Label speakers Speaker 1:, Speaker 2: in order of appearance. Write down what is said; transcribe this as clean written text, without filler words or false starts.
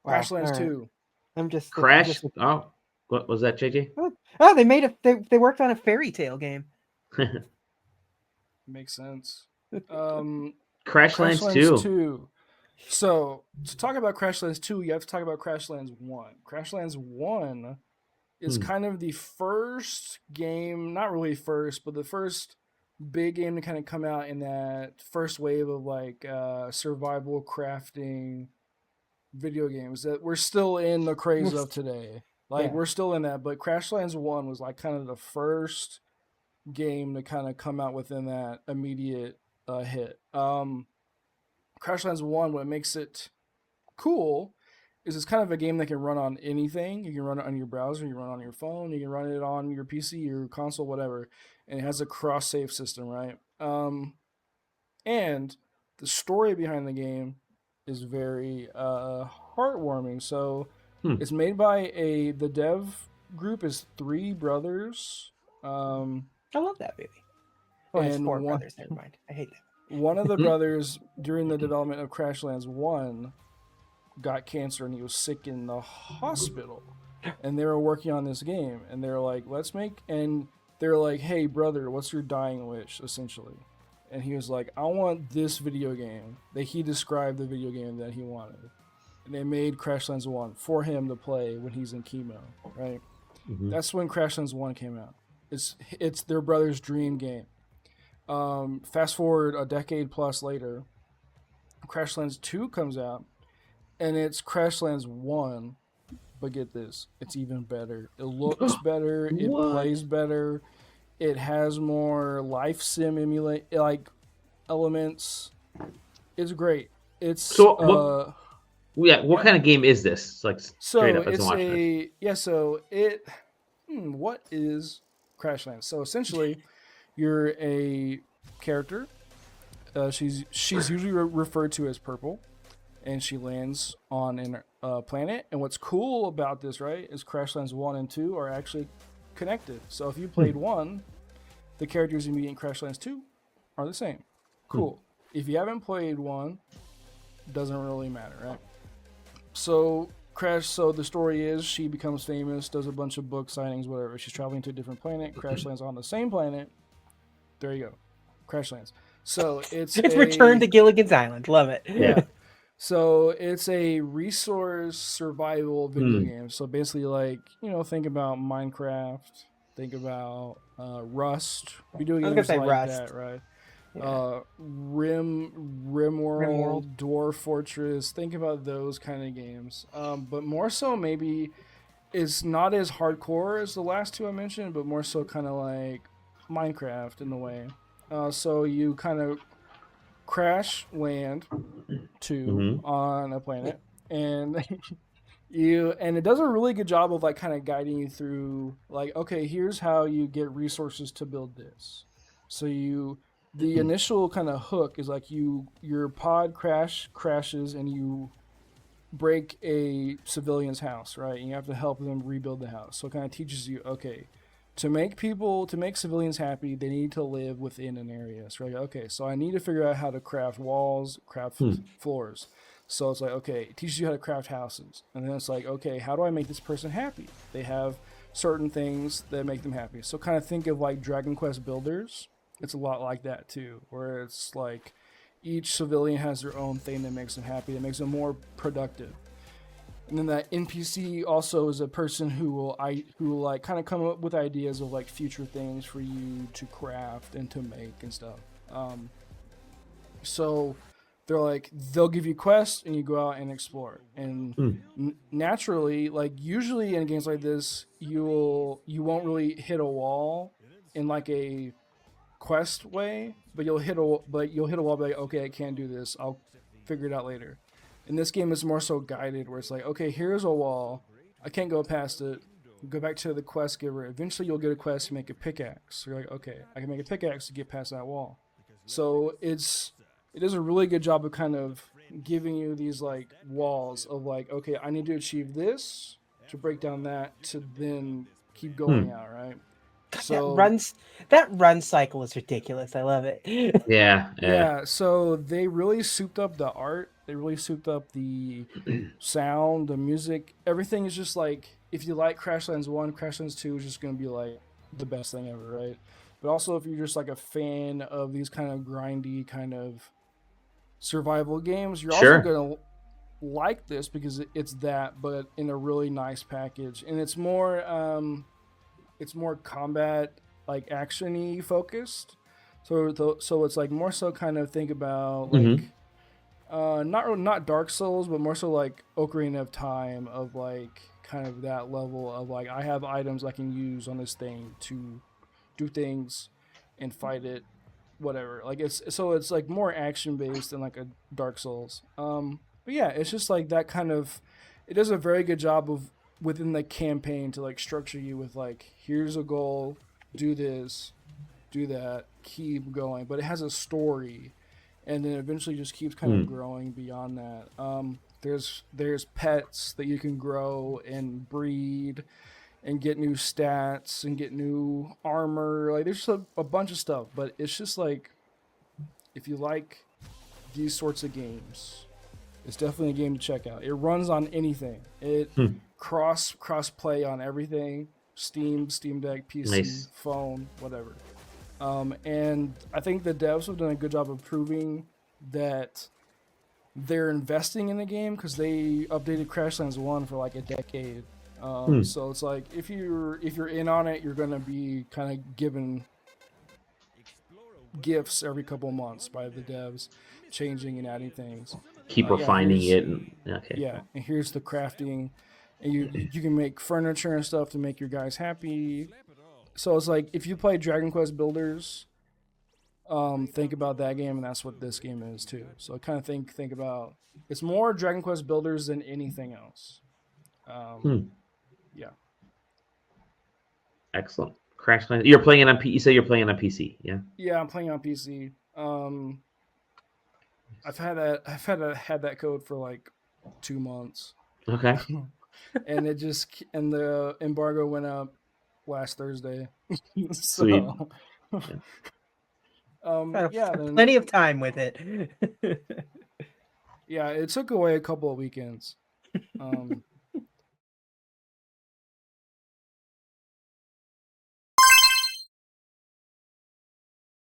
Speaker 1: Wow.
Speaker 2: Crashlands
Speaker 1: All right.
Speaker 2: 2.
Speaker 1: I'm just
Speaker 3: Oh, what was that, JJ?
Speaker 1: Oh, they made they worked on a fairy tale game.
Speaker 2: Makes sense.
Speaker 3: Crashlands
Speaker 2: Crashlands
Speaker 3: 2.
Speaker 2: 2. So, to talk about Crashlands 2, you have to talk about Crashlands 1. Crashlands 1 is kind of the first game, not really first, but the first big game to kind of come out in that first wave of like survival crafting video games that we're still in the craze of today. Like we're still in that, but Crashlands 1 was like kind of the first game to kind of come out within that immediate hit. Crashlands 1, what makes it cool is it's kind of a game that can run on anything. You can run it on your browser, you can run it on your phone, you can run it on your PC, your console, whatever. And it has a cross save system, right? And the story behind the game is very heartwarming. So it's made by the dev group is three brothers.
Speaker 1: I love that movie. Oh, it's four brothers. Never mind. I hate that.
Speaker 2: One of the brothers during the development of Crashlands 1 got cancer and he was sick in the hospital. And they were working on this game and they're like, they're like, hey brother, what's your dying wish, essentially? And he was like, I want this video game. He described the video game that he wanted. And they made Crashlands 1 for him to play when he's in chemo, right? Mm-hmm. That's when Crashlands 1 came out. It's their brother's dream game. Fast forward a decade plus later, Crashlands 2 comes out, and it's Crashlands 1, but get this, it's even better. It looks better, it plays better, it has more life sim elements. It's great. It's
Speaker 3: what kind of game is this? It's like straight up as
Speaker 2: what is Crashlands? So essentially, you're a character. She's usually referred to as Purple, and she lands on a planet. And what's cool about this, right, is Crashlands 1 and 2 are actually connected. So if you played 1, the characters you meet in Crashlands 2 are the same. Cool. If you haven't played 1, doesn't really matter, right? So the story is she becomes famous, does a bunch of book signings, whatever. She's traveling to a different planet, Crashlands on the same planet. There you go. Crashlands. So it's
Speaker 1: Return to Gilligan's Island. Love it.
Speaker 2: Yeah. So it's a resource survival video game. So basically, like, think about Minecraft, think about Rust, video games like Rust. That, right? Yeah. Rimworld, Dwarf Fortress. Think about those kind of games. But more so, maybe it's not as hardcore as the last two I mentioned, but more so kind of like Minecraft in the way. So you kind of crash land on a planet, and and it does a really good job of like kind of guiding you through, like, okay, here's how you get resources to build this. So the initial kind of hook is like your pod crashes and you break a civilian's house, right? And you have to help them rebuild the house. So it kind of teaches you, okay, to make civilians happy, they need to live within an area. So like, okay, so I need to figure out how to craft walls, craft floors. So it's like, okay, it teaches you how to craft houses. And then it's like, okay, how do I make this person happy? They have certain things that make them happy. So kind of think of like Dragon Quest Builders. It's a lot like that too, where it's like each civilian has their own thing that makes them happy, that makes them more productive. And then that NPC also is a person who will like kind of come up with ideas of like future things for you to craft and to make and stuff. So they'll give you quests and you go out and explore. And naturally, like usually in games like this, you won't really hit a wall in like a quest way, but you'll hit a wall, be like, okay, I can't do this. I'll figure it out later. In this game, it's more so guided, where it's like, okay, here's a wall. I can't go past it. Go back to the quest giver. Eventually, you'll get a quest to make a pickaxe. So you're like, okay, I can make a pickaxe to get past that wall. So it does a really good job of kind of giving you these like walls of like, okay, I need to achieve this to break down that to then keep going out, right? So
Speaker 1: that run cycle is ridiculous. I love it.
Speaker 3: Yeah.
Speaker 2: So they really souped up the art They really souped up the sound, the music. Everything is just like, if you like Crashlands 1, Crashlands 2 is just going to be like the best thing ever, right? But also, if you're just like a fan of these kind of grindy kind of survival games, you're also
Speaker 3: Sure.
Speaker 2: going to like this because it's that, but in a really nice package. And it's more combat, like action-y focused. So it's like more so kind of think about like not Dark Souls, but more so like Ocarina of Time, of like kind of that level of like, I have items I can use on this thing to do things and fight it, whatever. Like it's like more action based than like a Dark Souls. But yeah, it's just like that kind of. It does a very good job of within the campaign to like structure you with like, here's a goal, do this, do that, keep going. But it has a story, and then eventually just keeps kind of growing beyond that. There's pets that you can grow and breed and get new stats and get new armor. Like there's a bunch of stuff, but it's just like, if you like these sorts of games, it's definitely a game to check out. It runs on anything. It cross play on everything: Steam, Steam Deck, PC,
Speaker 3: Nice.
Speaker 2: phone, whatever. And I think the devs have done a good job of proving that they're investing in the game, because they updated Crashlands 1 for like a decade. So it's like, if you're in on it, you're gonna be kind of given gifts every couple of months by the devs, changing and adding things.
Speaker 3: Keep refining it. Okay.
Speaker 2: Yeah, and here's the crafting, and you can make furniture and stuff to make your guys happy. So it's like, if you play Dragon Quest Builders, think about that game, and that's what this game is too. So I kind of think about, it's more Dragon Quest Builders than anything else. Yeah.
Speaker 3: Excellent. Crashlands. You're playing it on You say you're playing on PC, yeah?
Speaker 2: Yeah, I'm playing on PC. I've had that code for like 2 months.
Speaker 3: Okay.
Speaker 2: And the embargo went up last Thursday.
Speaker 3: Sweet.
Speaker 1: Plenty of time with it.
Speaker 2: Yeah, it took away a couple of weekends.